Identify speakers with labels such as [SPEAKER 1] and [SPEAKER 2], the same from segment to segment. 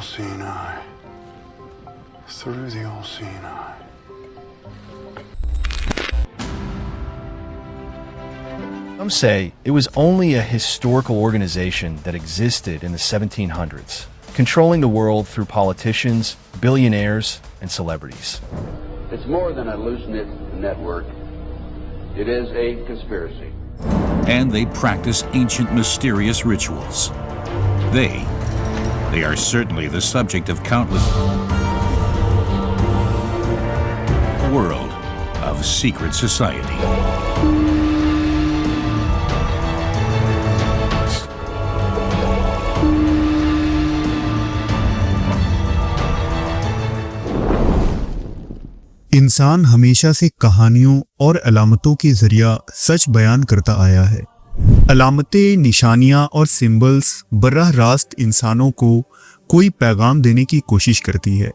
[SPEAKER 1] all-seeing eye. Through the all-seeing eye.
[SPEAKER 2] Some say it was only a historical organization that existed in the 1700s, controlling the world through politicians, billionaires, and celebrities.
[SPEAKER 3] It's more than a loose-knit network. It is a conspiracy.
[SPEAKER 4] And they practice ancient mysterious rituals. They are certainly the subject of countless world of secret society.
[SPEAKER 5] इंसान हमेशा से कहानियों और अलामतों के जरिया सच बयान करता आया है। अलामतें, निशानियां और सिंबल्स बर्राह रास्त इंसानों को कोई पैगाम देने की कोशिश करती है।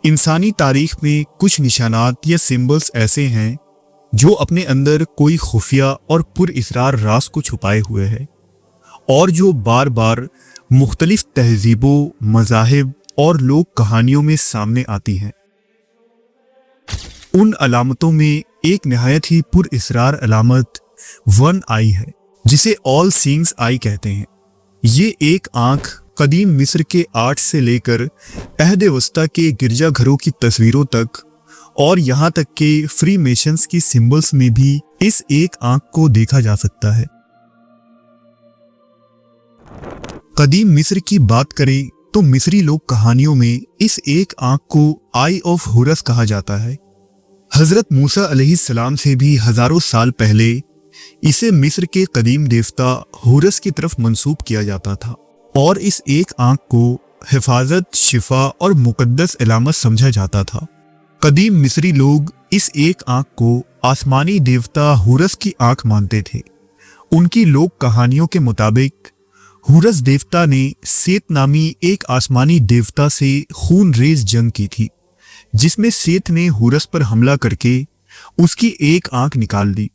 [SPEAKER 5] इंसानी तारीख में कुछ निशानात या सिंबल्स ऐसे हैं जो अपने अंदर कोई खुफिया और पुरइसरार राज को छुपाए हुए है और जो बार बार मुख्तलिफ तहजीबों, मज़ाहिब और लोक कहानियों में सामने आती हैं। उन अलामतों में एक नहायत ही पुरइसरार अलामत वन आई है, जिसे ऑल सीइंग्स आई कहते हैं। ये एक आंख कदीम मिस्र के आर्ट से लेकर अहद वस्ता के गिरजाघरों की तस्वीरों तक और यहाँ तक के फ्री मेशंस की सिंबल्स में भी इस एक आंख को देखा जा सकता है। कदीम मिस्र की बात करें तो मिस्री लोक कहानियों में इस एक आंख को आई ऑफ हुरस कहा जाता है। हजरत मूसा अलैहिस्सलाम से भी हजारों साल पहले इसे मिस्र के कदीम देवता हुरस की तरफ मंसूब किया जाता था और इस एक आंख को हिफाजत, शिफा और मुकद्दस अलामत समझा जाता था। कदीम मिस्री लोग इस एक आंख को आसमानी देवता हुरस की आंख मानते थे। उनकी लोक कहानियों के मुताबिक हुरस देवता ने सेत नामी एक आसमानी देवता से खून रेज जंग की थी, जिसमें सेत ने हुरस पर हमला करके उसकी एक आंख निकाल दी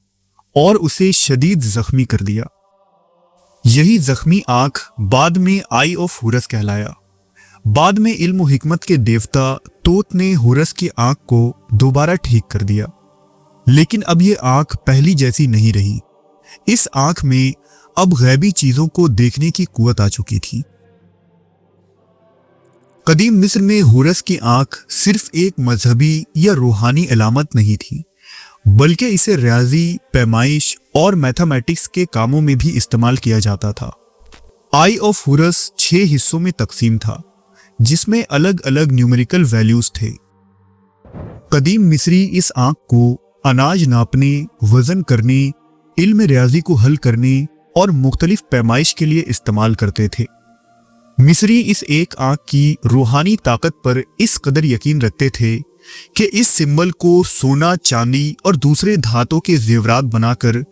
[SPEAKER 5] और उसे शदीद जख्मी कर दिया। यही जख्मी आंख बाद में आई ऑफ हुरस कहलाया। बाद में इल्म व हिकमत के देवता तोत ने हुरस की आंख को दोबारा ठीक कर दिया, लेकिन अब ये आंख पहली जैसी नहीं रही। इस आंख में अब गैबी चीजों को देखने की कुव्वत आ चुकी थी। कदीम मिस्र में हुरस की आंख सिर्फ एक मजहबी या रूहानी अलामत नहीं थी, बल्कि इसे रियाजी, पैमाइश और मैथमेटिक्स के कामों में भी इस्तेमाल किया जाता था। आई ऑफ हुरस 6 हिस्सों में तकसीम था, जिसमें अलग अलग न्यूमेरिकल वैल्यूज थे। कदीम मिस्री इस आंख को अनाज नापने, वजन करने, इल्म रियाजी को हल करने और मुख्तलिफ पैमाइश के लिए इस्तेमाल करते थे। मिस्री इस एक आंख की रूहानी ताकत पर इस कदर यकीन रखते थे कि इस सिंबल को सोना, चांदी और दूसरे धातों के जेवरात बनाकर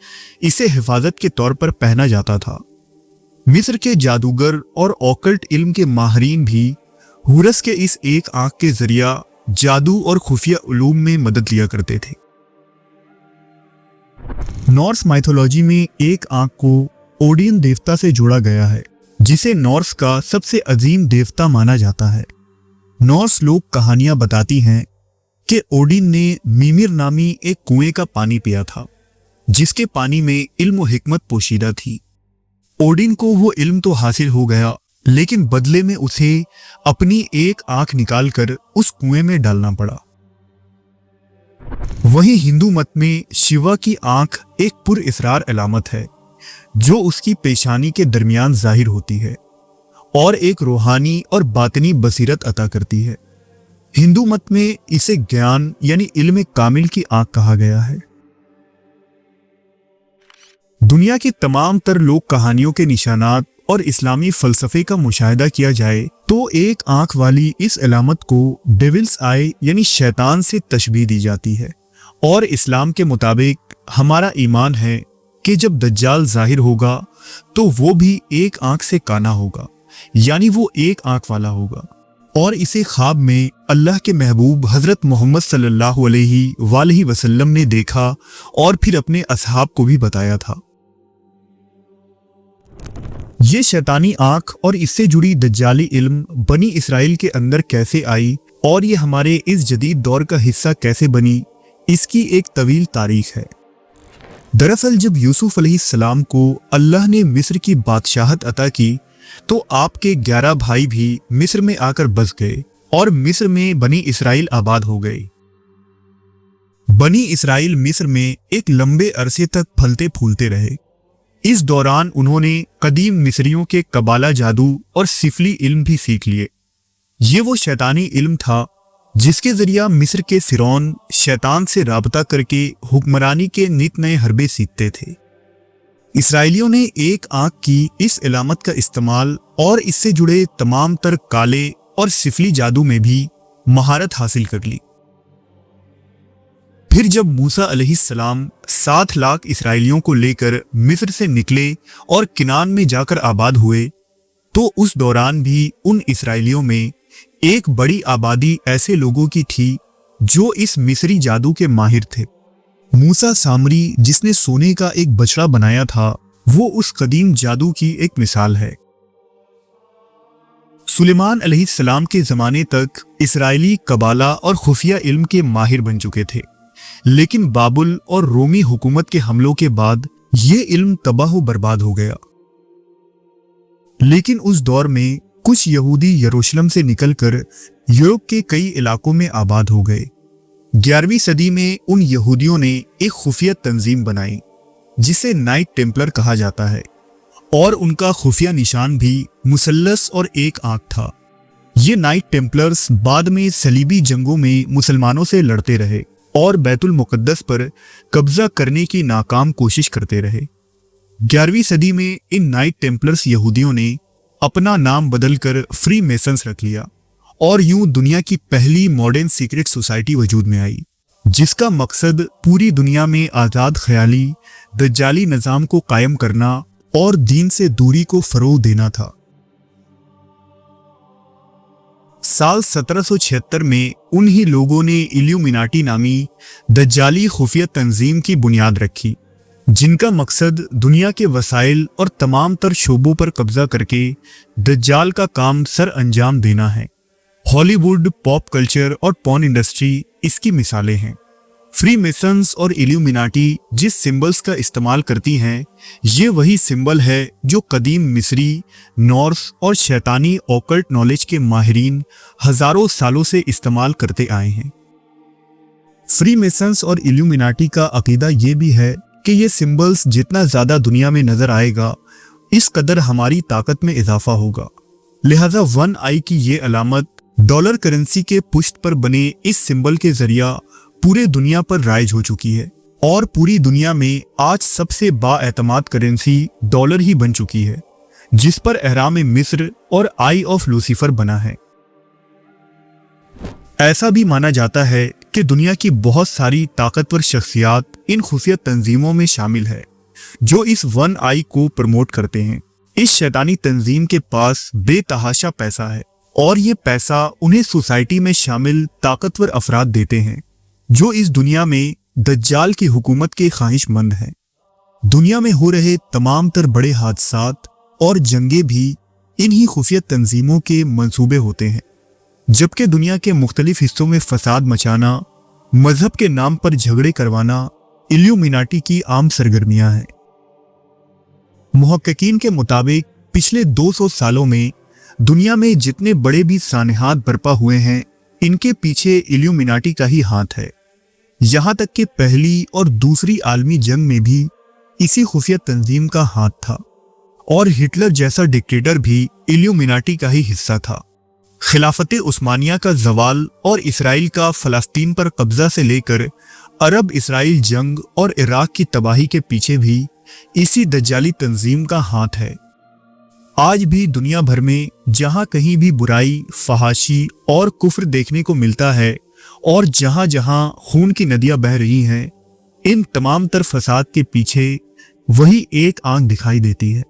[SPEAKER 5] इसे हिफाजत के तौर पर पहना जाता था। मिस्र के जादूगर और ऑकल्ट इल्म के माहरीन भी हुरस के इस एक आंख के जरिया जादू और खुफिया उलूम में मदद लिया करते थे। नॉर्स माइथोलॉजी में एक आंख को ओडिन देवता से जोड़ा गया है, जिसे नॉर्स का सबसे अजीम देवता माना जाता है। नॉर्स लोक कहानियां बताती हैं कि ओडिन ने मिमिर नामी एक कुएं का पानी पिया था, जिसके पानी में इल्म व हिकमत पोशीदा थी। ओडिन को वो इल्म तो हासिल हो गया, लेकिन बदले में उसे अपनी एक आंख निकालकर उस कुएं में डालना पड़ा। वहीं हिंदू मत में शिवा की आंख एक पुरइसरार अलामत है, जो उसकी पेशानी के दरमियान जाहिर होती है और एक रूहानी और बातनी बसीरत अता करती है। हिंदू मत में इसे ज्ञान यानी इल्म कामिल की आंख कहा गया है। दुनिया की तमाम तर लोक कहानियों के निशानात और इस्लामी फलसफे का मुशाहिदा किया जाए तो एक आंख वाली इस अलामत को डेविल्स आई यानी शैतान से तशबीह दी जाती है। और इस्लाम के मुताबिक हमारा ईमान है कि जब दज्जाल जाहिर होगा तो वो भी एक आंख से काना होगा, यानी वो एक आंख वाला होगा। और इसे ख्वाब में अल्लाह के महबूब हजरत मोहम्मद सल्लल्लाहु अलैहि वसल्लम ने देखा और फिर अपने असहाब को भी बताया था। ये शैतानी आंख और इससे जुड़ी दज्जाली इल्म बनी इसराइल के अंदर कैसे आई और ये हमारे इस जदीद दौर का हिस्सा कैसे बनी, इसकी एक तवील तारीख है। दरअसल जब यूसुफ अलैहिस्सलाम को अल्लाह ने मिस्र की बादशाहत अता की तो आपके 11 भाई भी मिस्र में आकर बस गए और मिस्र में बनी इसराइल आबाद हो गए। बनी इसराइल मिस्र में एक लंबे अरसे तक फलते फूलते रहे। इस दौरान उन्होंने कदीम मिस्रियों के कबाला जादू और सिफली इल्म भी सीख लिए। ये वो शैतानी इल्म था जिसके जरिया मिस्र के फिरौन शैतान से राबता करके हुक्मरानी के नित नए हरबे सीखते थे। इसराइलियों ने एक आंख की इस इलामत का इस्तेमाल और इससे जुड़े तमाम तर काले और सिफली जादू में भी महारत हासिल कर ली। फिर जब मूसा अलैहिस्सलाम 7 लाख इसराइलियों को लेकर मिस्र से निकले और किनान में जाकर आबाद हुए तो उस दौरान भी उन इसराइलियों में एक बड़ी आबादी ऐसे लोगों की थी जो इस मिस्री जादू के माहिर थे। मूसा सामरी जिसने सोने का एक बछड़ा बनाया था वो उस कदीम जादू की एक मिसाल है। सुलेमान अलैहिस्सलाम के ज़माने तक इसराइली कबाला और खुफिया इल्म के माहिर बन चुके थे, लेकिन बाबुल और रोमी हुकूमत के हमलों के बाद ये इल्म तबाह बर्बाद हो गया। लेकिन उस दौर में कुछ यहूदी यरूशलेम से निकलकर यूरोप के कई इलाकों में आबाद हो गए। 11वीं सदी में उन यहूदियों ने एक खुफिया तंजीम बनाई जिसे नाइट टेम्पलर कहा जाता है और उनका खुफिया निशान भी मुसल्लस और एक आंख था। ये नाइट टेम्पलर्स बाद में सलीबी जंगों में मुसलमानों से लड़ते रहे और बैतुल मुकद्दस पर कब्जा करने की नाकाम कोशिश करते रहे। 11वीं सदी में इन नाइट टेम्पलर्स यहूदियों ने अपना नाम बदलकर फ्री मेसन्स रख लिया और यूं दुनिया की पहली मॉडर्न सीक्रेट सोसाइटी वजूद में आई, जिसका मकसद पूरी दुनिया में आज़ाद ख्याली दज्जाली निज़ाम को कायम करना और दीन से दूरी को फरोग देना था। साल 1776 में उन्हीं लोगों ने इल्यूमिनाटी नामी दज्जाली खुफिया तंजीम की बुनियाद रखी, जिनका मकसद दुनिया के वसाइल और तमाम तर शोबों पर कब्जा करके दज्जाल का काम सर अंजाम देना है। हॉलीवुड, पॉप कल्चर और पॉर्न इंडस्ट्री इसकी मिसालें हैं। फ्री मेसन्स और इल्यूमिनाटी जिस सिंबल्स का इस्तेमाल करती हैं, ये वही सिंबल है जो कदीम मिस्री, नॉर्स और शैतानी ऑकल्ट नॉलेज के माहिरीन हजारों सालों से इस्तेमाल करते आए हैं। फ्री मेसन्स और इल्यूमिनाटी का अकीदा ये भी है कि ये सिंबल्स जितना ज्यादा दुनिया में नजर आएगा इस कदर हमारी ताकत में इजाफा होगा। लिहाजा 1 आई की ये अलामत डॉलर करेंसी के पुष्ट पर बने इस सिंबल के जरिया पूरे दुनिया पर राइज हो चुकी है और पूरी दुनिया में आज सबसे बाएतमाद करेंसी डॉलर ही बन चुकी है, जिस पर एहराम मिस्र और आई ऑफ लूसीफर बना है। ऐसा भी माना जाता है कि दुनिया की बहुत सारी ताकतवर शख्सियात इन खुफिया तंजीमों में शामिल है जो इस 1 आई को प्रमोट करते हैं। इस शैतानी तंजीम के पास बेतहाशा पैसा है और ये पैसा उन्हें सोसाइटी में शामिल ताकतवर अफराद देते हैं जो इस दुनिया में दज्जाल की हुकूमत के ख्वाहिशमंद हैं। दुनिया में हो रहे तमाम तर बड़े हादसात और जंगे भी इन्हीं खुफिया तंजीमों के मंसूबे होते हैं, जबकि दुनिया के मुख्तलिफ हिस्सों में फसाद मचाना, मजहब के नाम पर झगड़े करवाना इल्यूमिनाटी की आम सरगर्मियां हैं। मुहक्किकीन के मुताबिक पिछले 200 सालों में दुनिया में जितने बड़े भी सानहात बर्पा हुए हैं, इनके पीछे इल्यूमिनाटी का ही हाथ है। यहां तक कि पहली और दूसरी आलमी जंग में भी इसी खुफिया तंजीम का हाथ था और हिटलर जैसा डिक्टेटर भी इल्यूमिनाटी का ही हिस्सा था। खिलाफत उस्मानिया का जवाल और इसराइल का फलस्तीन पर कब्जा से लेकर अरब इसराइल जंग और इराक की तबाही के पीछे भी इसी दज्जाली तंजीम का हाथ है। आज भी दुनिया भर में जहां कहीं भी बुराई, फहाशी और कुफ्र देखने को मिलता है और जहां जहां खून की नदियां बह रही हैं, इन तमाम तर फसाद के पीछे वही एक आंख दिखाई देती है।